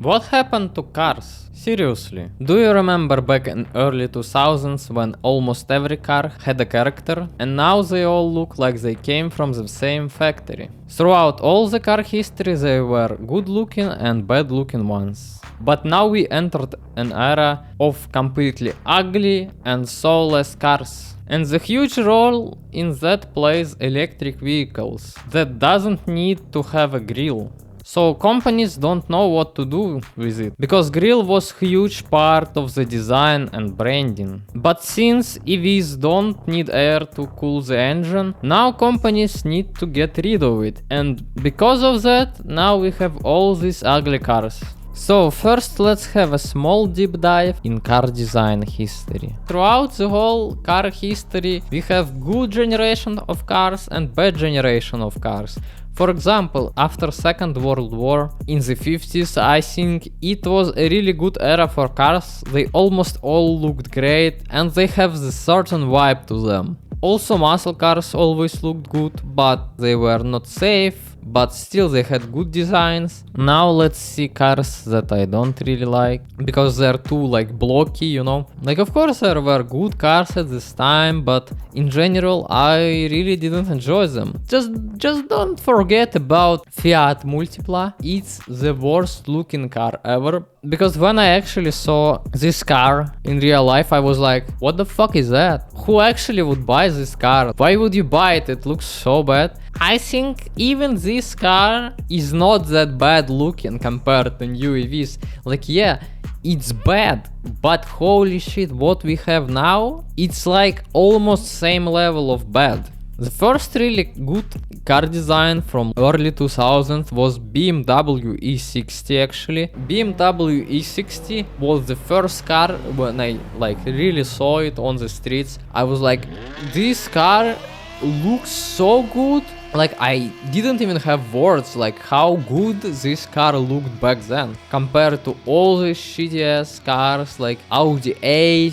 What happened to cars? Seriously. Do you remember back in early 2000s when almost every car had a character and now they all look like they came from the same factory? Throughout all the car history they were good looking and bad looking ones. But now we entered an era of completely ugly and soulless cars. And the huge role in that plays electric vehicles that doesn't need to have a grille. So companies don't know what to do with it, because grille was huge part of the design and branding. But since EVs don't need air to cool the engine, now companies need to get rid of it. And because of that, now we have all these ugly cars. So first let's have a small deep dive in car design history. Throughout the whole car history we have good generation of cars and bad generation of cars. For example, after Second World War in the 50s, I think it was a really good era for cars. They almost all looked great and they have this certain vibe to them. Also muscle cars always looked good, but they were not safe, but still they had good designs. Now let's see cars that I don't really like, because they're too like blocky, you know. Like of course there were good cars at this time, but in general I really didn't enjoy them. Just don't forget about Fiat Multipla. It's the worst looking car ever. Because when I actually saw this car in real life, I was like, what the fuck is that? Who actually would buy this car? Why would you buy it? It looks so bad. I think even this car is not that bad looking compared to new EVs. Like yeah, it's bad, but holy shit, what we have now, it's like almost same level of bad. The first really good car design from early 2000s was BMW E60 actually. BMW E60 was the first car when I like really saw it on the streets. I was like, this car looks so good. Like I didn't even have words like how good this car looked back then compared to all these shitty ass cars like Audi 8,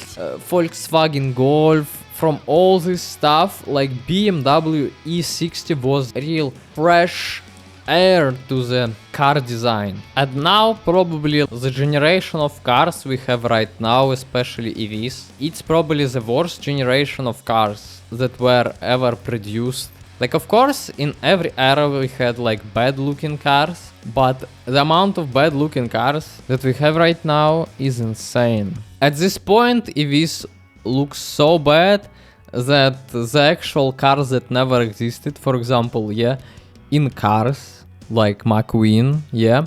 Volkswagen Golf. From all this stuff, like BMW E60 was real fresh air to the car design. And now probably the generation of cars we have right now, especially EVs, it's probably the worst generation of cars that were ever produced. Like of course in every era we had like bad looking cars, but the amount of bad looking cars that we have right now is insane. At this point EVs look so bad that the actual cars that never existed, for example, yeah, in cars like McQueen, yeah,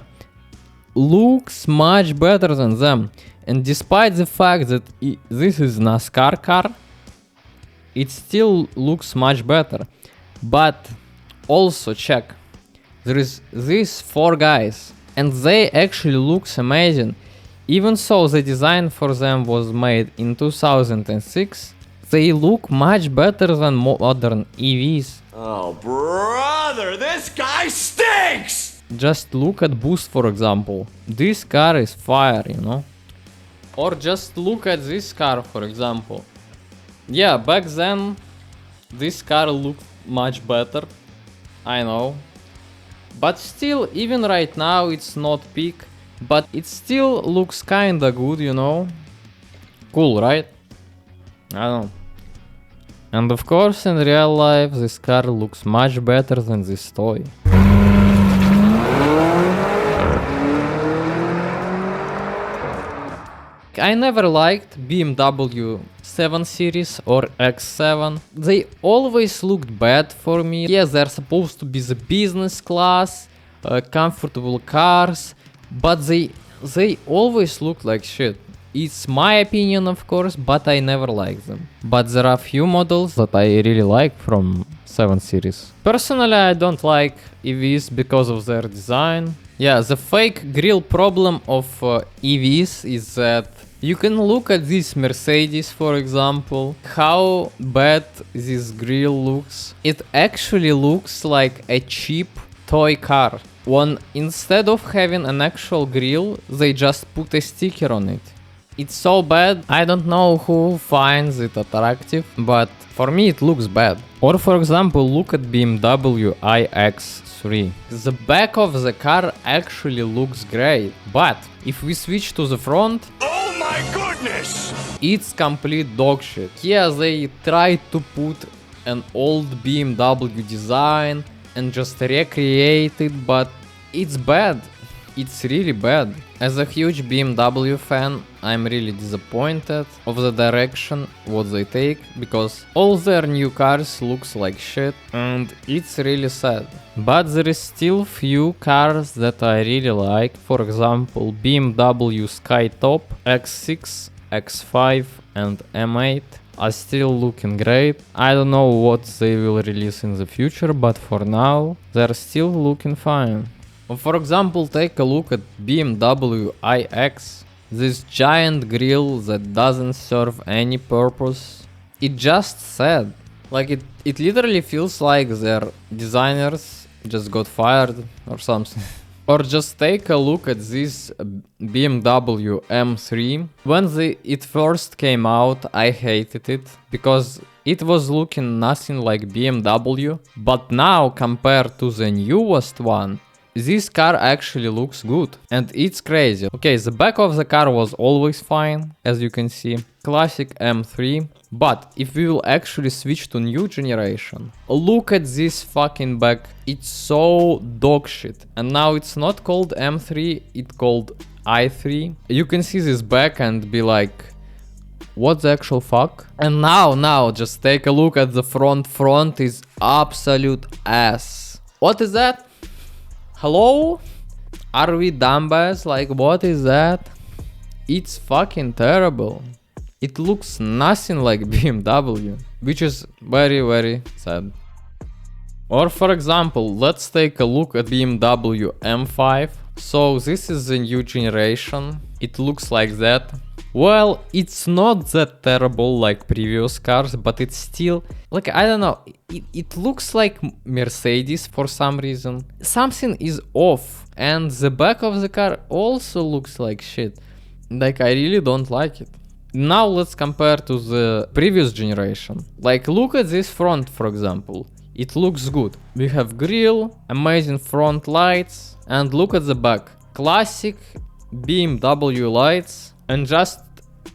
looks much better than them. And despite the fact that this is NASCAR car, it still looks much better. But also check, there is these four guys and they actually looks amazing. Even so the design for them was made in 2006, they look much better than modern EVs. Oh brother, this guy stinks! Just look at Boost for example. This car is fire, you know. Or just look at this car for example. Yeah, back then this car looked much better, I know. But still, even right now it's not peak, but it still looks kinda good, you know. Cool, right? I don't know. And of course in real life this car looks much better than this toy. I never liked BMW 7 Series or X7. They always looked bad for me. Yes, they're supposed to be the business class, comfortable cars, but they always look like shit. It's my opinion of course, but I never liked them. But there are few models that I really like from 7 Series. Personally I don't like EVs because of their design. Yeah, the fake grille problem of EVs is that you can look at this Mercedes for example, how bad this grille looks. It actually looks like a cheap toy car. When instead of having an actual grille, they just put a sticker on it. It's so bad, I don't know who finds it attractive, but for me it looks bad. Or for example, look at BMW iX3. The back of the car actually looks great, but if we switch to the front, Oh my goodness! it's complete dog shit. Yeah, they tried to put an old BMW design and just recreate it, but it's bad. It's really bad. As a huge BMW fan, I'm really disappointed of the direction what they take, because all their new cars looks like shit and it's really sad. But there is still few cars that I really like, for example BMW Skytop, X6, X5 and M8 are still looking great. I don't know what they will release in the future, but for now they're still looking fine. For example, take a look at BMW iX. This giant grille that doesn't serve any purpose. It just sad. Like it literally feels like their designers just got fired or something. Or just take a look at this BMW M3. When it first came out, I hated it because it was looking nothing like BMW. But now, compared to the newest one, this car actually looks good and it's crazy. Okay, the back of the car was always fine, as you can see. Classic M3. But if we will actually switch to new generation, look at this fucking back. It's so dog shit. And now it's not called M3, it's called i3. You can see this back and be like, what the actual fuck? And now just take a look at the front. Front is absolute ass. What is that? Hello? Are we dumbass? Like, what is that? It's fucking terrible. It looks nothing like BMW, which is very, very sad. Or for example, let's take a look at BMW M5. So this is the new generation. It looks like that. Well, it's not that terrible like previous cars, but it's still, like, I don't know, it looks like Mercedes for some reason. Something is off, and the back of the car also looks like shit. Like, I really don't like it. Now let's compare to the previous generation. Like, look at this front, for example. It looks good. We have grille, amazing front lights, and look at the back. Classic BMW lights. And just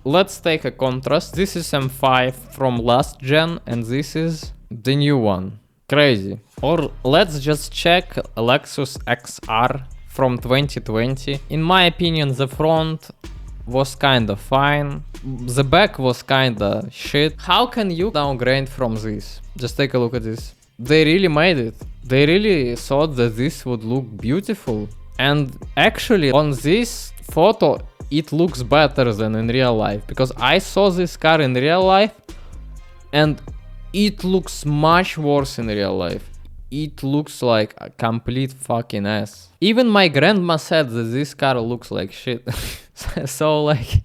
let's take a contrast. This is M5 from last gen and this is the new one. Crazy. Or let's just check Lexus XR from 2020. In my opinion, the front was kinda fine. The back was kinda shit. How can you downgrade from this? Just take a look at this. They really made it. They really thought that this would look beautiful. And actually on this photo, it looks better than in real life, because I saw this car in real life and it looks much worse in real life. It looks like a complete fucking ass. Even my grandma said that this car looks like shit. So like,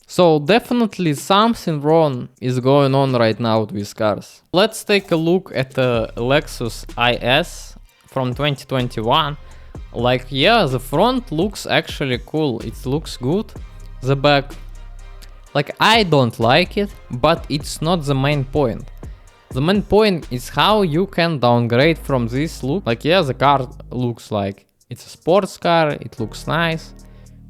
so definitely something wrong is going on right now with cars. Let's take a look at the Lexus IS from 2021. Like, yeah, the front looks actually cool. It looks good. The back, like, I don't like it, but it's not the main point. The main point is how you can downgrade from this look. Like, yeah, the car looks like it's a sports car, it looks nice.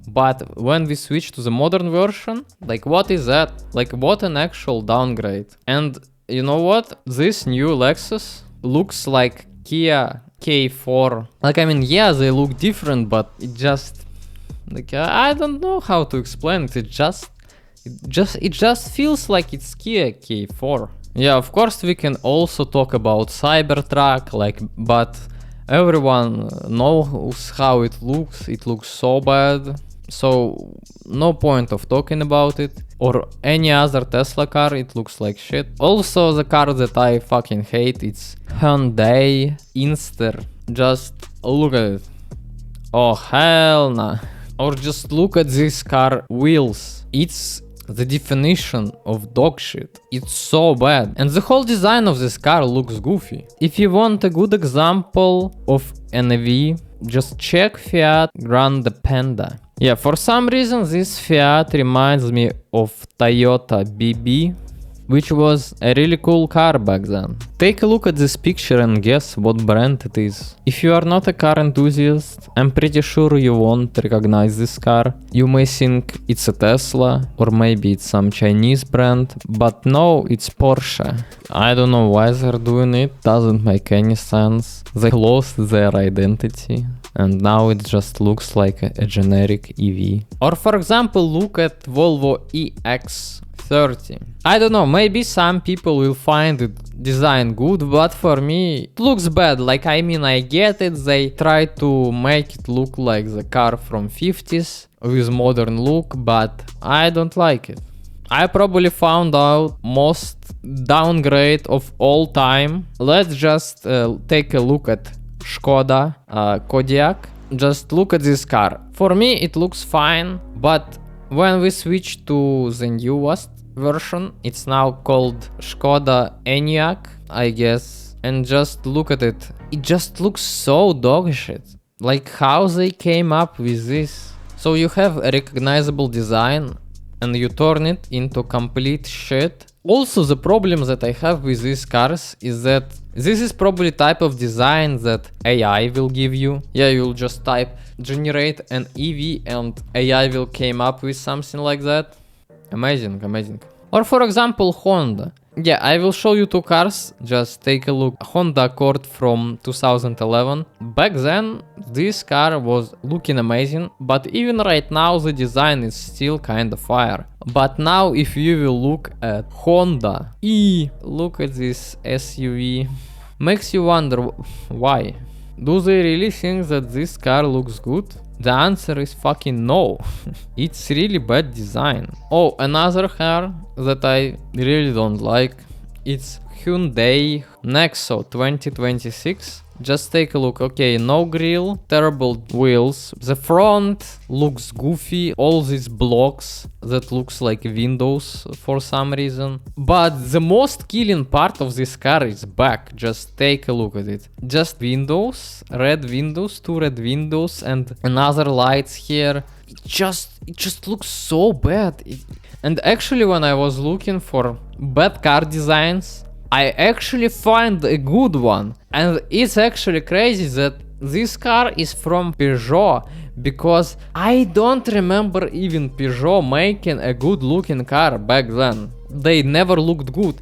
But when we switch to the modern version, like, what is that? Like, what an actual downgrade. And you know what? This new Lexus looks like Kia K4. Like, I mean, yeah, they look different, but it just, like, I don't know how to explain it. It just feels like it's Kia K4. Yeah, of course we can also talk about Cybertruck, like, but everyone knows how it looks. It looks so bad. So no point of talking about it. Or any other Tesla car, it looks like shit. Also, the car that I fucking hate, it's Hyundai Inster. Just look at it. Oh, hell nah. Or just look at this car wheels. It's the definition of dog shit. It's so bad. And the whole design of this car looks goofy. If you want a good example of an EV, just check Fiat Grande Panda. Yeah, for some reason this Fiat reminds me of Toyota BB, which was a really cool car back then. Take a look at this picture and guess what brand it is. If you are not a car enthusiast, I'm pretty sure you won't recognize this car. You may think it's a Tesla, or maybe it's some Chinese brand, but no, it's Porsche. I don't know why they're doing it, doesn't make any sense. They lost their identity, and now it just looks like a generic EV. Or for example, look at Volvo EX30. I don't know, maybe some people will find it design good, but for me it looks bad. Like, I mean, I get it, they try to make it look like the car from 50s with modern look, but I don't like it. I probably found out most downgrade of all time. Let's just take a look at Skoda Kodiaq. Just look at this car. For me it looks fine, but when we switch to the newest version, it's now called Skoda Enyaq, I guess, and just look at it. It just looks so dog shit. Like, how they came up with this? So you have a recognizable design and you turn it into complete shit. Also, the problem that I have with these cars is that this is probably type of design that AI will give you. Yeah, you'll just type generate an EV and AI will came up with something like that. Amazing, amazing. Or for example, Honda. Yeah, I will show you two cars. Just take a look. Honda Accord from 2011. Back then, this car was looking amazing, but even right now the design is still kind of fire. But now if you will look at Honda look at this SUV, makes you wonder why. Do they really think that this car looks good? The answer is fucking no. It's really bad design. Oh, another car that I really don't like, it's Hyundai Nexo 2026. Just take a look. Okay, no grille, terrible wheels. The front looks goofy, all these blocks that looks like windows for some reason. But the most killing part of this car is back. Just take a look at it. Just windows, red windows, two red windows and another lights here. It just looks so bad. And actually when I was looking for bad car designs, I actually find a good one. And it's actually crazy that this car is from Peugeot, because I don't remember even Peugeot making a good looking car back then. They never looked good,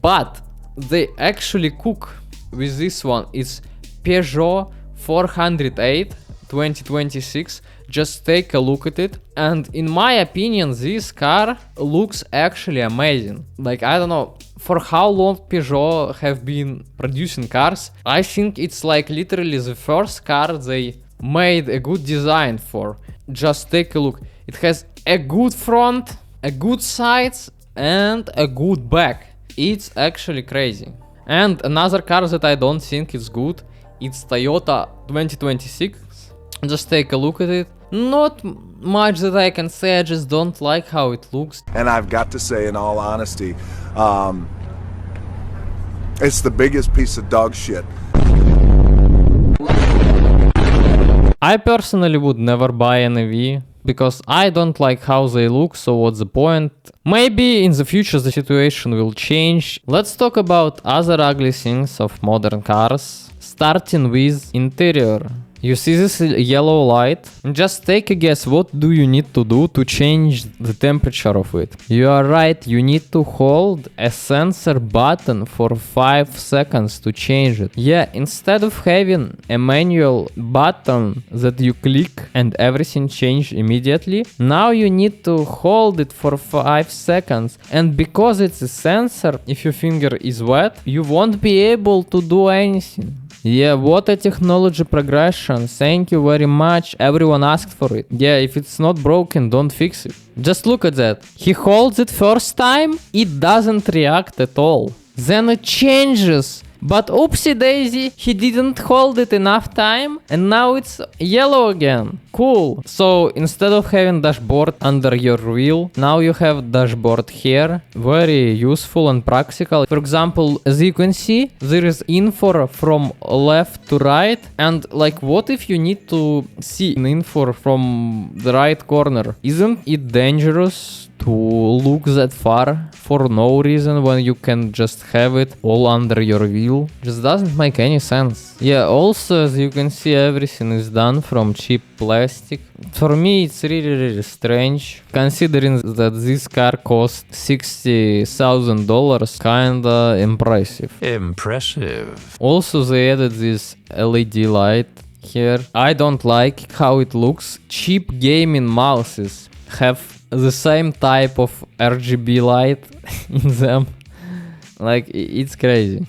but they actually cook with this one. It's Peugeot 408 2026. Just take a look at it, and in my opinion this car looks actually amazing. Like, I don't know for how long Peugeot have been producing cars. I think it's like literally the first car they made a good design for. Just take a look. It has a good front, a good sides and a good back. It's actually crazy. And another car that I don't think is good, it's Toyota 2026. Just take a look at it. Not much that I can say, I just don't like how it looks. And I've got to say, in all honesty, it's the biggest piece of dog shit. I personally would never buy an EV, because I don't like how they look, so what's the point? Maybe in the future the situation will change. Let's talk about other ugly things of modern cars, starting with interior. You see this yellow light? Just take a guess, what do you need to do to change the temperature of it? You are right, you need to hold a sensor button for 5 seconds to change it. Yeah, instead of having a manual button that you click and everything change immediately, now you need to hold it for 5 seconds. And because it's a sensor, if your finger is wet, you won't be able to do anything. Yeah, what a technology progression, thank you very much, everyone asked for it. Yeah, if it's not broken, don't fix it. Just look at that. He holds it first time, it doesn't react at all. Then it changes. But oopsie daisy, he didn't hold it enough time and now it's yellow again. cool. So instead of having dashboard under your wheel, now you have dashboard here. Very useful and practical. For example, as you can see, there is info from left to right. And like, what if you need to see info from the right corner? Isn't it dangerous to look that far for no reason when you can just have it all under your wheel? Just doesn't make any sense. Yeah, also as you can see, everything is done from cheap plastic. For me it's really strange, considering that this car cost $60,000. Kinda impressive. Impressive. Also they added this LED light here. I don't like how it looks. Cheap gaming mouses have the same type of RGB light in them. Like, it's crazy.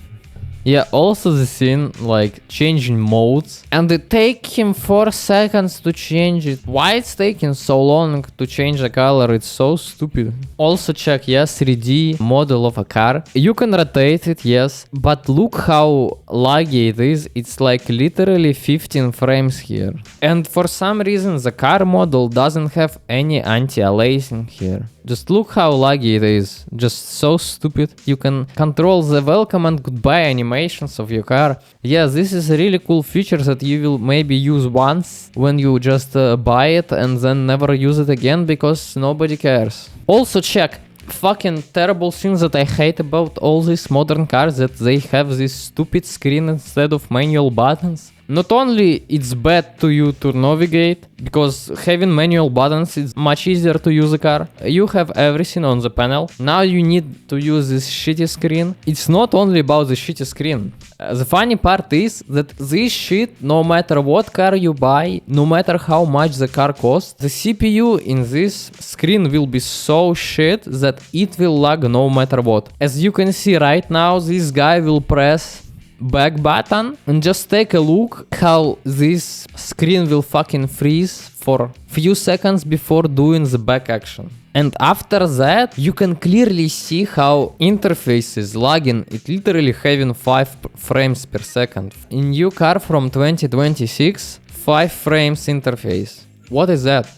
Yeah, also the scene, like, changing modes. And it take him 4 seconds to change it. Why it's taking so long to change the color? It's so stupid. Also check, yes, 3D model of a car. You can rotate it, yes. But look how laggy it is. It's like literally 15 frames here. And for some reason the car model doesn't have any anti-aliasing here. Just look how laggy it is. Just so stupid. You can control the welcome and goodbye animations of your car. Yeah, this is a really cool feature that you will maybe use once when you just buy it and then never use it again because nobody cares. Also check. Fucking terrible things that I hate about all these modern cars, that they have this stupid screen instead of manual buttons. Not only it's bad to you to navigate, because having manual buttons is much easier to use a car. You have everything on the panel. Now you need to use this shitty screen. It's not only about the shitty screen. The funny part is that this shit, no matter what car you buy, no matter how much the car costs, the CPU in this screen will be so shit that it will lag no matter what. As you can see right now, this guy will press back button and just take a look how this screen will fucking freeze for few seconds before doing the back action. And after that, you can clearly see how interface is lagging. It literally having 5 frames per second. In new car from 2026, 5 frames interface. What is that?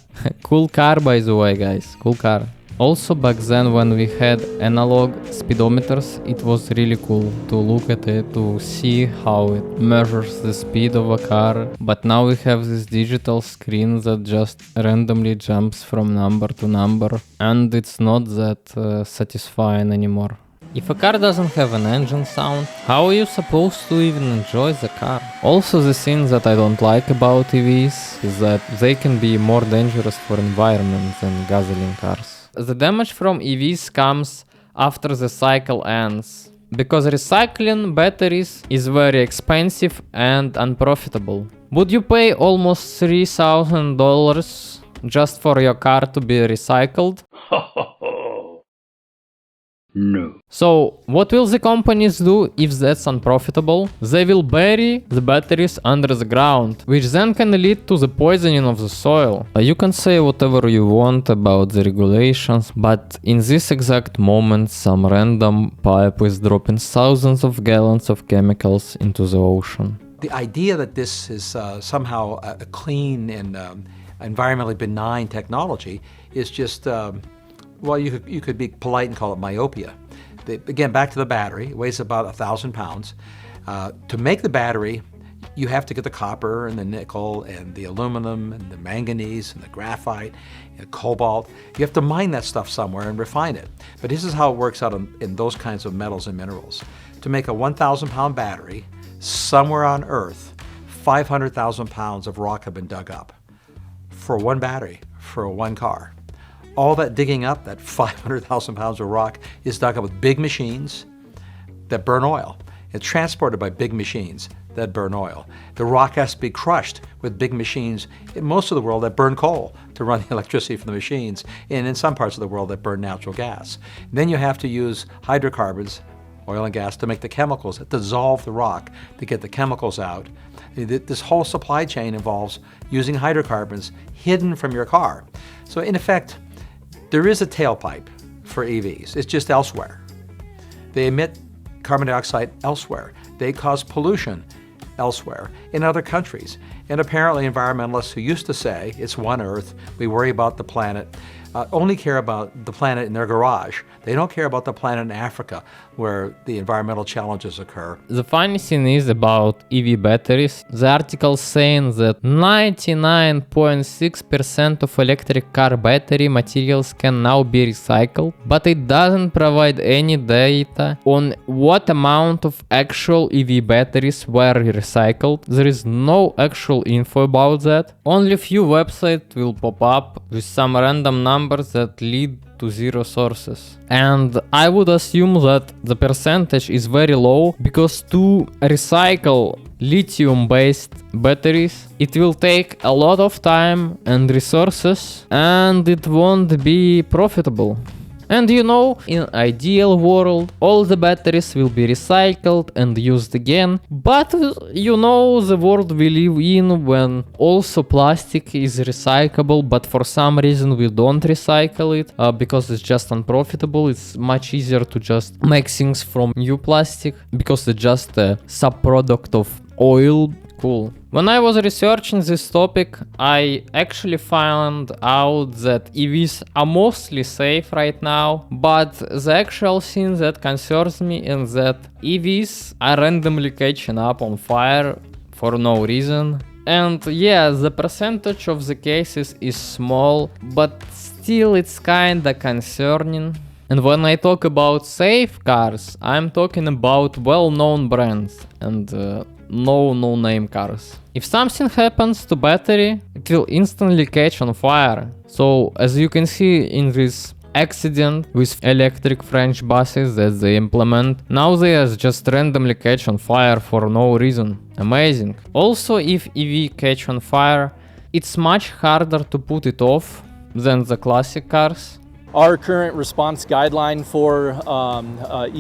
Cool car, by the way, guys. Cool car. Also back then when we had analog speedometers, it was really cool to look at it, to see how it measures the speed of a car. But now we have this digital screen that just randomly jumps from number to number, and it's not that satisfying anymore. If a car doesn't have an engine sound, how are you supposed to even enjoy the car? Also, the thing that I don't like about EVs is that they can be more dangerous for environment than gasoline cars. The damage from EVs comes after the cycle ends, because recycling batteries is very expensive and unprofitable. Would you pay almost $3,000 just for your car to be recycled? No. So, what will the companies do if that's unprofitable? They will bury the batteries under the ground, which then can lead to the poisoning of the soil. You can say whatever you want about the regulations, but in this exact moment, some random pipe is dropping thousands of gallons of chemicals into the ocean. The idea that this is somehow a clean and environmentally benign technology is just well, you could be polite and call it myopia. Again, back to the battery. It weighs about 1,000 pounds. To make the battery, you have to get the copper and the nickel and the aluminum and the manganese and the graphite and cobalt. You have to mine that stuff somewhere and refine it. But this is how it works out in those kinds of metals and minerals. To make a 1,000-pound battery, somewhere on Earth, 500,000 pounds of rock have been dug up for one battery, for one car. All that digging up, that 500,000 pounds of rock, is dug up with big machines that burn oil. It's transported by big machines that burn oil. The rock has to be crushed with big machines in most of the world that burn coal to run the electricity from the machines, and in some parts of the world that burn natural gas. Then you have to use hydrocarbons, oil and gas, to make the chemicals that dissolve the rock, to get the chemicals out. This whole supply chain involves using hydrocarbons hidden from your car. So in effect, there is a tailpipe for EVs. It's just elsewhere. They emit carbon dioxide elsewhere. They cause pollution elsewhere in other countries. And apparently environmentalists who used to say it's one Earth, we worry about the planet, only care about the planet in their garage. They don't care about the planet in Africa, where the environmental challenges occur. The funny thing is about EV batteries. The article saying that 99.6% of electric car battery materials can now be recycled, but it doesn't provide any data on what amount of actual EV batteries were recycled. There is no actual info about that. Only few websites will pop up with some random numbers that lead to zero sources. And I would assume that the percentage is very low, because to recycle lithium-based batteries, it will take a lot of time and resources, and it won't be profitable. And you know, in ideal world, all the batteries will be recycled and used again, but you know the world we live in when also plastic is recyclable, but for some reason we don't recycle it, because it's just unprofitable. It's much easier to just make things from new plastic, because it's just a subproduct of oil. Cool. When I was researching this topic, I actually found out that EVs are mostly safe right now, but the actual thing that concerns me is that EVs are randomly catching up on fire for no reason. And yeah, the percentage of the cases is small, but still it's kinda concerning. And when I talk about safe cars, I'm talking about well-known brands and no-name cars. If something happens to battery, it will instantly catch on fire. So as you can see in this accident with electric French buses that they implement, now they just randomly catch on fire for no reason. Amazing. Also, if EV catch on fire, it's much harder to put it off than the classic cars. Our current response guideline for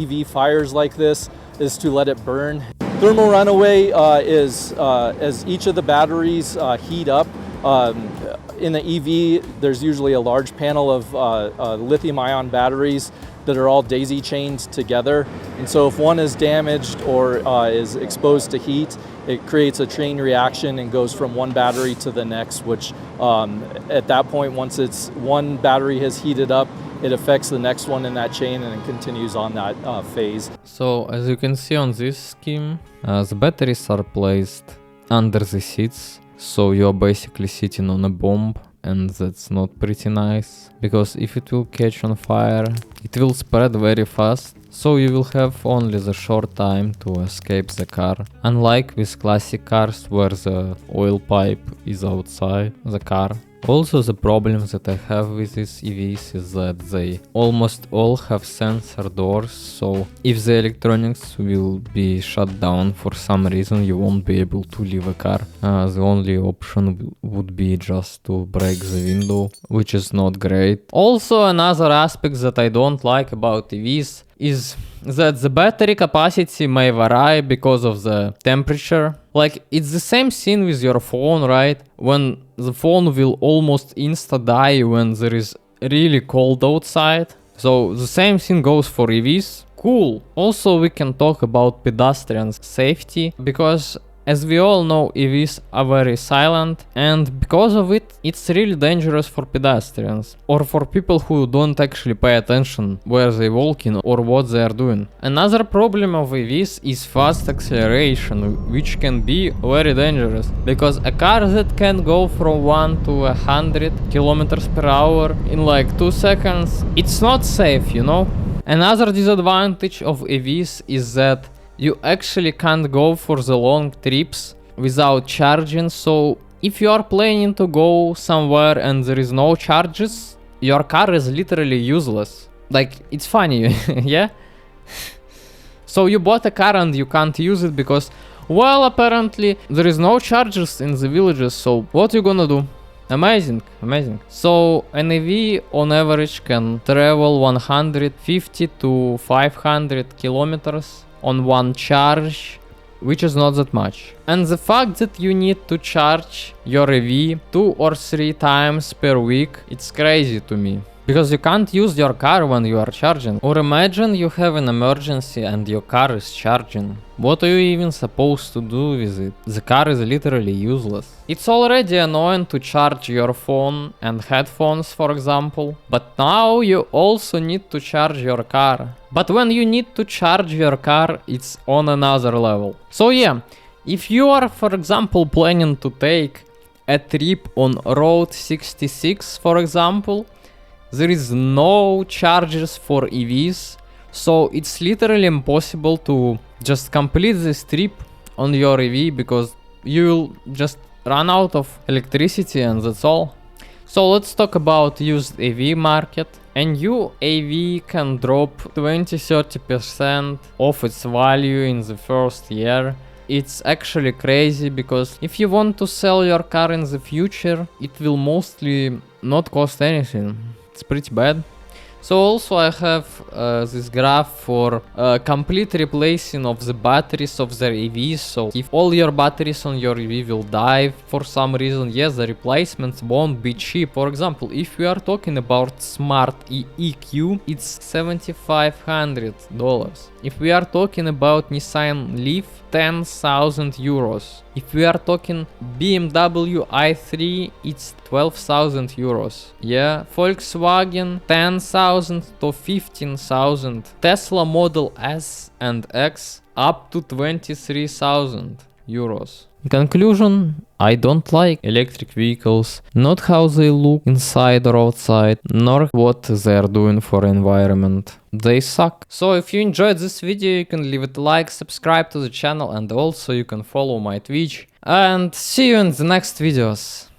EV fires like this is to let it burn. Thermal runaway is as each of the batteries heat up. In the EV, there's usually a large panel of lithium-ion batteries that are all daisy-chained together. And so if one is damaged or is exposed to heat, it creates a chain reaction and goes from one battery to the next, which at that point, once one battery has heated up, it affects the next one in that chain and it continues on that phase. So as you can see on this scheme, the batteries are placed under the seats. So you're basically sitting on a bomb, and that's not pretty nice, because if it will catch on fire, it will spread very fast. So you will have only the short time to escape the car, unlike with classic cars where the oil pipe is outside the car. Also, the problem that I have with these EVs is that they almost all have sensor doors, so if the electronics will be shut down for some reason, you won't be able to leave a car. The only option would be just to break the window, which is not great. Also, another aspect that I don't like about EVs is that the battery capacity may vary because of the temperature. Like, it's the same thing with your phone, right? When the phone will almost insta-die when there is really cold outside. So the same thing goes for EVs. Cool. Also, we can talk about pedestrian safety, because as we all know, EVs are very silent, and because of it, it's really dangerous for pedestrians or for people who don't actually pay attention where they're walking or what they are doing. Another problem of EVs is fast acceleration, which can be very dangerous, because a car that can go from 1 to 100 kilometers per hour in like 2 seconds, it's not safe, you know? Another disadvantage of EVs is that you actually can't go for the long trips without charging. So if you are planning to go somewhere and there is no charges, your car is literally useless. Like, it's funny, yeah? So you bought a car and you can't use it because, well, apparently there is no chargers in the villages, so what you gonna do? Amazing, amazing. So an EV on average can travel 150 to 500 kilometers on one charge, which is not that much. And the fact that you need to charge your EV 2 or 3 times per week, it's crazy to me. Because you can't use your car when you are charging. Or imagine you have an emergency and your car is charging. What are you even supposed to do with it? The car is literally useless. It's already annoying to charge your phone and headphones, for example, but now you also need to charge your car. But when you need to charge your car, it's on another level. So yeah, if you are, for example, planning to take a trip on Route 66, for example, there is no chargers for EVs, so it's literally impossible to just complete this trip on your EV because you will just run out of electricity and that's all. So let's talk about used AV market. A new AV can drop 20-30% of its value in the first year. It's actually crazy because if you want to sell your car in the future, it will mostly not cost anything. It's pretty bad. So also I have this graph for complete replacing of the batteries of the EVs. So if all your batteries on your EV will die for some reason, yes, the replacements won't be cheap. For example, if we are talking about Smart EQ, it's $7,500. If we are talking about Nissan Leaf, 10,000 euros. If we are talking BMW i3, it's 12,000 euros. Yeah, Volkswagen 10,000 to 15,000. Tesla Model S and X up to 23,000 euros. In conclusion, I don't like electric vehicles, not how they look inside or outside, nor what they are doing for environment. They suck. So if you enjoyed this video, you can leave it a like, subscribe to the channel, and also you can follow my Twitch. And see you in the next videos.